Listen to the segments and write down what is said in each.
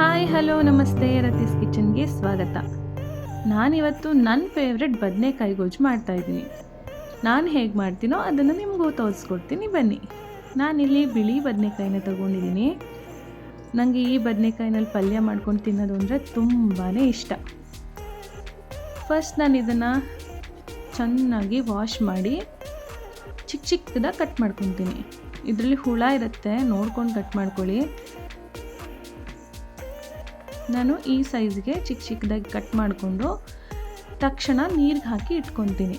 Hi hello ನಮಸ್ತೆ, ರತೀಸ್ ಕಿಚನ್ಗೆ ಸ್ವಾಗತ. ನಾನಿವತ್ತು ನನ್ನ ಫೇವ್ರೆಟ್ ಬದನೆಕಾಯಿ ಗೊಜ್ಜು ಮಾಡ್ತಾಯಿದ್ದೀನಿ. ನಾನು ಹೇಗೆ ಮಾಡ್ತೀನೋ ಅದನ್ನು ನಿಮಗೂ ತೋರಿಸ್ಕೊಡ್ತೀನಿ, ಬನ್ನಿ. ನಾನಿಲ್ಲಿ ಬಿಳಿ ಬದನೆಕಾಯಿನ ತೊಗೊಂಡಿದ್ದೀನಿ. ನನಗೆ ಈ ಬದನೆಕಾಯಿನಲ್ಲಿ ಪಲ್ಯ ಮಾಡ್ಕೊಂಡು ತಿನ್ನೋದು ಅಂದರೆ ತುಂಬಾ ಇಷ್ಟ. ಫಸ್ಟ್ ನಾನು ಇದನ್ನು ಚೆನ್ನಾಗಿ ವಾಶ್ ಮಾಡಿ ಚಿಕ್ಕ ಚಿಕ್ಕದಾಗಿ ಕಟ್ ಮಾಡ್ಕೊತೀನಿ. ಇದರಲ್ಲಿ ಹುಳ ಇರುತ್ತೆ, ನೋಡ್ಕೊಂಡು ಕಟ್ ಮಾಡ್ಕೊಳ್ಳಿ. ನಾನು ಈ ಸೈಜ್ಗೆ ಚಿಕ್ಕ ಚಿಕ್ಕದಾಗಿ ಕಟ್ ಮಾಡಿಕೊಂಡು ತಕ್ಷಣ ನೀರಿಗೆ ಹಾಕಿ ಇಟ್ಕೊತೀನಿ.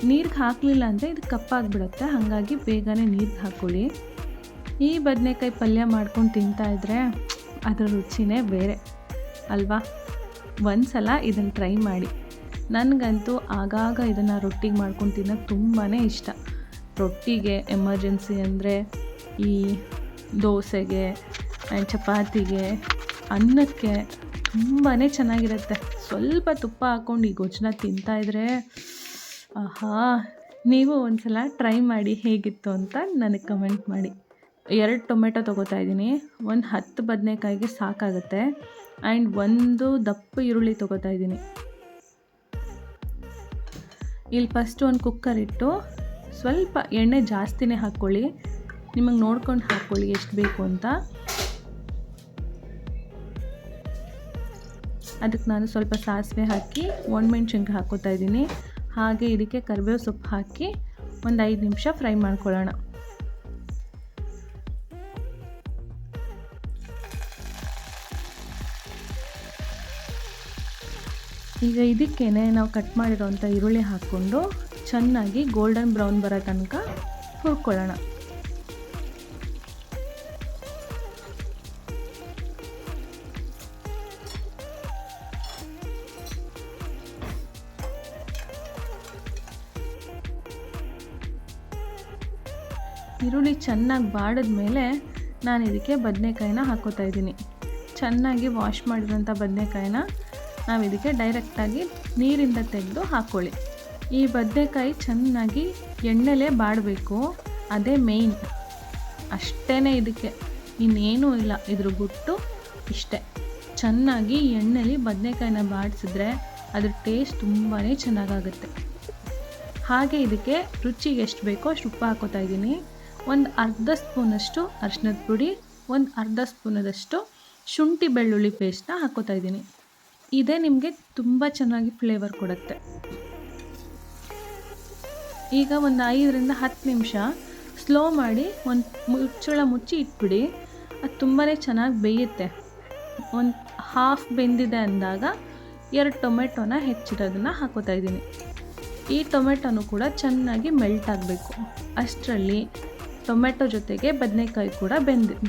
ನೀರಿಗೆ ಹಾಕಲಿಲ್ಲ ಅಂದರೆ ಇದು ಕಪ್ಪಾಗಿಬಿಡುತ್ತೆ, ಹಾಗಾಗಿ ಬೇಗನೆ ನೀರಿಗೆ ಹಾಕ್ಕೊಳ್ಳಿ. ಈ ಬದನೆಕಾಯಿ ಪಲ್ಯ ಮಾಡ್ಕೊಂಡು ತಿಂತಾಯಿದ್ರೆ ಅದರ ರುಚಿನೇ ಬೇರೆ ಅಲ್ವಾ? ಒಂದು ಸಲ ಇದನ್ನು ಟ್ರೈ ಮಾಡಿ. ನನಗಂತೂ ಆಗಾಗ ಇದನ್ನು ರೊಟ್ಟಿಗೆ ಮಾಡ್ಕೊಂಡು ತಿನ್ನೋದು ತುಂಬಾ ಇಷ್ಟ. ರೊಟ್ಟಿಗೆ ಎಮರ್ಜೆನ್ಸಿ ಅಂದರೆ ಈ ದೋಸೆಗೆ ಆ್ಯಂಡ್ ಚಪಾತಿಗೆ, ಅನ್ನಕ್ಕೆ ತುಂಬಾ ಚೆನ್ನಾಗಿರುತ್ತೆ. ಸ್ವಲ್ಪ ತುಪ್ಪ ಹಾಕ್ಕೊಂಡು ಈ ಗೊಜ್ಜನ್ನ ತಿಂತಾಯಿದ್ರೆ ಆಹಾ! ನೀವು ಒಂದು ಸಲ ಟ್ರೈ ಮಾಡಿ ಹೇಗಿತ್ತು ಅಂತ ನನಗೆ ಕಮೆಂಟ್ ಮಾಡಿ. 2 ಟೊಮೆಟೊ ತೊಗೋತಾ ಇದ್ದೀನಿ. ಒಂದು 10 ಬದನೆಕಾಯಿಗೆ ಸಾಕಾಗುತ್ತೆ. ಆ್ಯಂಡ್ 1 ದಪ್ಪ ಈರುಳ್ಳಿ ತೊಗೋತಾ ಇದ್ದೀನಿ. ಇಲ್ಲಿ ಫಸ್ಟು ಒಂದು ಕುಕ್ಕರ್ ಇಟ್ಟು ಸ್ವಲ್ಪ ಎಣ್ಣೆ ಜಾಸ್ತಿನೇ ಹಾಕ್ಕೊಳ್ಳಿ. ನಿಮಗೆ ನೋಡ್ಕೊಂಡು ಹಾಕ್ಕೊಳ್ಳಿ ಎಷ್ಟು ಬೇಕು ಅಂತ. ಅದಕ್ಕೆ ನಾನು ಸ್ವಲ್ಪ ಸಾಸಿವೆ ಹಾಕಿ ಒಣಮೆಣ್ಸಿನ್ಕಾಯಿ ಹಾಕ್ಕೋತಾ ಇದ್ದೀನಿ. ಹಾಗೆ ಇದಕ್ಕೆ ಕರಿಬೇವು ಸೊಪ್ಪು ಹಾಕಿ ಒಂದು 5 ನಿಮಿಷ ಫ್ರೈ ಮಾಡ್ಕೊಳ್ಳೋಣ. ಈಗ ಇದಕ್ಕೇ ನಾವು ಕಟ್ ಮಾಡಿರೋಂಥ ಈರುಳ್ಳಿ ಹಾಕ್ಕೊಂಡು ಚೆನ್ನಾಗಿ ಗೋಲ್ಡನ್ ಬ್ರೌನ್ ಬರೋ ತನಕ ಹುರ್ಕೊಳ್ಳೋಣ. ಈರುಳ್ಳಿ ಚೆನ್ನಾಗಿ ಬಾಡಿದ್ಮೇಲೆ ನಾನು ಇದಕ್ಕೆ ಬದನೆಕಾಯಿನ ಹಾಕ್ಕೋತಾ ಇದ್ದೀನಿ. ಚೆನ್ನಾಗಿ ವಾಶ್ ಮಾಡಿರೋಂಥ ಬದನೆಕಾಯಿನ ನಾವು ಇದಕ್ಕೆ ಡೈರೆಕ್ಟಾಗಿ ನೀರಿಂದ ತೆಗೆದು ಹಾಕ್ಕೊಳ್ಳಿ. ಈ ಬದನೆಕಾಯಿ ಚೆನ್ನಾಗಿ ಎಣ್ಣೆಲೇ ಬಾಡಬೇಕು, ಅದೇ ಮೇಯ್ನ್. ಅಷ್ಟೇ ಇದಕ್ಕೆ, ಇನ್ನೇನೂ ಇಲ್ಲ. ಇದ್ರ ಗುಟ್ಟು ಇಷ್ಟೇ. ಚೆನ್ನಾಗಿ ಎಣ್ಣೆಲಿ ಬದನೆಕಾಯಿನ ಬಾಡಿಸಿದ್ರೆ ಅದ್ರ ಟೇಸ್ಟ್ ತುಂಬಾ ಚೆನ್ನಾಗಾಗುತ್ತೆ. ಹಾಗೆ ಇದಕ್ಕೆ ರುಚಿಗೆ ಎಷ್ಟು ಬೇಕೋ ಅಷ್ಟು ಉಪ್ಪು ಹಾಕ್ಕೋತಾ ಇದ್ದೀನಿ. ಒಂದು ಅರ್ಧ ಸ್ಪೂನಷ್ಟು ಅರಿಶಿನದ ಪುಡಿ, ಒಂದು ಅರ್ಧ ಸ್ಪೂನದಷ್ಟು ಶುಂಠಿ ಬೆಳ್ಳುಳ್ಳಿ ಪೇಸ್ಟನ್ನ ಹಾಕ್ಕೋತಾ ಇದ್ದೀನಿ. ಇದೇ ನಿಮಗೆ ತುಂಬ ಚೆನ್ನಾಗಿ ಫ್ಲೇವರ್ ಕೊಡುತ್ತೆ. ಈಗ ಒಂದು 5ರಿಂದ 10 ನಿಮಿಷ ಸ್ಲೋ ಮಾಡಿ ಒಂದು ಮುಚ್ಚಳ ಮುಚ್ಚಿ ಇಟ್ಬಿಡಿ. ಅದು ತುಂಬಾ ಚೆನ್ನಾಗಿ ಬೇಯುತ್ತೆ. ಒಂದು ಹಾಫ್ ಬೆಂದಿದೆ ಅಂದಾಗ 2 ಟೊಮೆಟೊನ ಹೆಚ್ಚಿರೋದನ್ನು ಹಾಕ್ಕೋತಾ ಇದ್ದೀನಿ. ಈ ಟೊಮೆಟೊನೂ ಕೂಡ ಚೆನ್ನಾಗಿ ಮೆಲ್ಟ್ ಆಗಬೇಕು. ಅಷ್ಟರಲ್ಲಿ ಟೊಮೆಟೊ ಜೊತೆಗೆ ಬದನೆಕಾಯಿ ಕೂಡ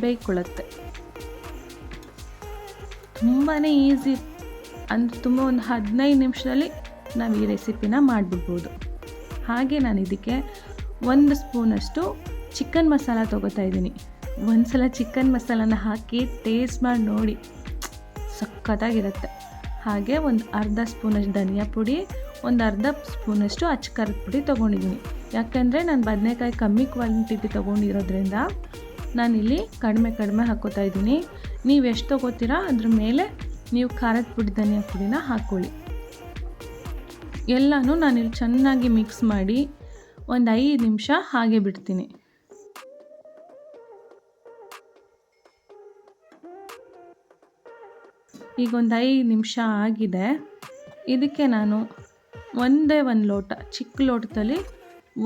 ಬೇಯ್ಕೊಳ್ಳುತ್ತೆ. ತುಂಬಾ ಈಸಿ ಅಂದರೆ ತುಂಬ ಒಂದು 15 ನಿಮಿಷದಲ್ಲಿ ನಾವು ಈ ರೆಸಿಪಿನ ಮಾಡಿಬಿಡ್ಬೋದು. ಹಾಗೆ ನಾನು ಇದಕ್ಕೆ 1 ಸ್ಪೂನಷ್ಟು ಚಿಕನ್ ಮಸಾಲ ತೊಗೋತಾ ಇದ್ದೀನಿ. ಒಂದು ಸಲ ಚಿಕನ್ ಮಸಾಲಾನ ಹಾಕಿ ಟೇಸ್ಟ್ ಮಾಡಿ ನೋಡಿ, ಸಖತ್ತಾಗಿರುತ್ತೆ. ಹಾಗೆ ಒಂದು ಅರ್ಧ ಸ್ಪೂನಷ್ಟು ಧನಿಯಾ ಪುಡಿ, ಒಂದು ಅರ್ಧ ಸ್ಪೂನಷ್ಟು ಅಚ್ಚಕಾರದ ಪುಡಿ ತೊಗೊಂಡಿದ್ದೀನಿ. ಯಾಕೆಂದರೆ ನಾನು ಬದನೆಕಾಯಿ ಕಮ್ಮಿ ಕ್ವಾಂಟಿಟಿ ತೊಗೊಂಡಿರೋದ್ರಿಂದ ನಾನಿಲ್ಲಿ ಕಡಿಮೆ ಹಾಕ್ಕೋತಾ ಇದ್ದೀನಿ. ನೀವು ಎಷ್ಟು ತೊಗೋತೀರಾ ಅದ್ರ ಮೇಲೆ ನೀವು ಖಾರದ ಪುಡಿ, ಧನಿಯಾ ಪುಡಿನ ಹಾಕ್ಕೊಳ್ಳಿ. ಎಲ್ಲನೂ ನಾನಿಲ್ಲಿ ಚೆನ್ನಾಗಿ ಮಿಕ್ಸ್ ಮಾಡಿ ಒಂದು 5 ನಿಮಿಷ ಹಾಗೆ ಬಿಡ್ತೀನಿ. ಈಗ ಒಂದು 5 ನಿಮಿಷ ಆಗಿದೆ. ಇದಕ್ಕೆ ನಾನು ಒಂದೇ ಒಂದು ಲೋಟ, ಚಿಕ್ಕ ಲೋಟದಲ್ಲಿ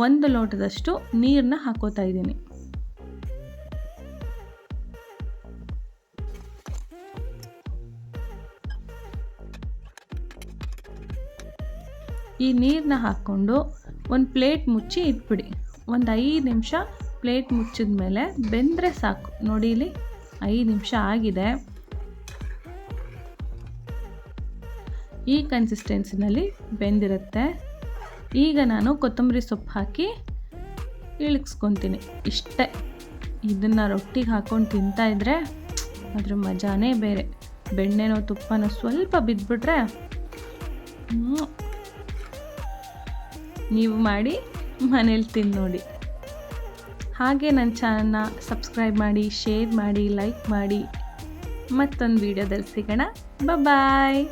1 ಲೋಟದಷ್ಟು ನೀರನ್ನ ಹಾಕ್ಕೋತಾ ಇದ್ದೀನಿ. ಈ ನೀರನ್ನ ಹಾಕ್ಕೊಂಡು ಒಂದು ಪ್ಲೇಟ್ ಮುಚ್ಚಿ ಇಟ್ಬಿಡಿ. ಒಂದು 5 ನಿಮಿಷ ಪ್ಲೇಟ್ ಮುಚ್ಚಿದ ಮೇಲೆ ಬೆಂದರೆ ಸಾಕು. ನೋಡಿ, ಇಲ್ಲಿ 5 ನಿಮಿಷ ಆಗಿದೆ. ಈ ಕನ್ಸಿಸ್ಟೆನ್ಸಿನಲ್ಲಿ ಬೆಂದಿರುತ್ತೆ. ಈಗ ನಾನು ಕೊತ್ತಂಬರಿ ಸೊಪ್ಪು ಹಾಕಿ ಇಳಿಸ್ಕೊತೀನಿ. ಇಷ್ಟೇ. ಇದನ್ನು ರೊಟ್ಟಿಗೆ ಹಾಕ್ಕೊಂಡು ತಿಂತಾಯಿದ್ರೆ ಅದ್ರ ಮಜಾನೇ ಬೇರೆ. ಬೆಣ್ಣೆನೋ ತುಪ್ಪನೋ ಸ್ವಲ್ಪ ಬಿದ್ದುಬಿಟ್ರೆ ನೀವು ಮಾಡಿ ಮನೇಲಿ ತಿಂದು ನೋಡಿ. ಹಾಗೆ ನನ್ನ ಚಾನಲ್ನ ಸಬ್ಸ್ಕ್ರೈಬ್ ಮಾಡಿ, ಶೇರ್ ಮಾಡಿ, ಲೈಕ್ ಮಾಡಿ. ಮತ್ತೊಂದು ವಿಡಿಯೋದಲ್ಲಿ ಸಿಗೋಣ. ಬಾಯ್.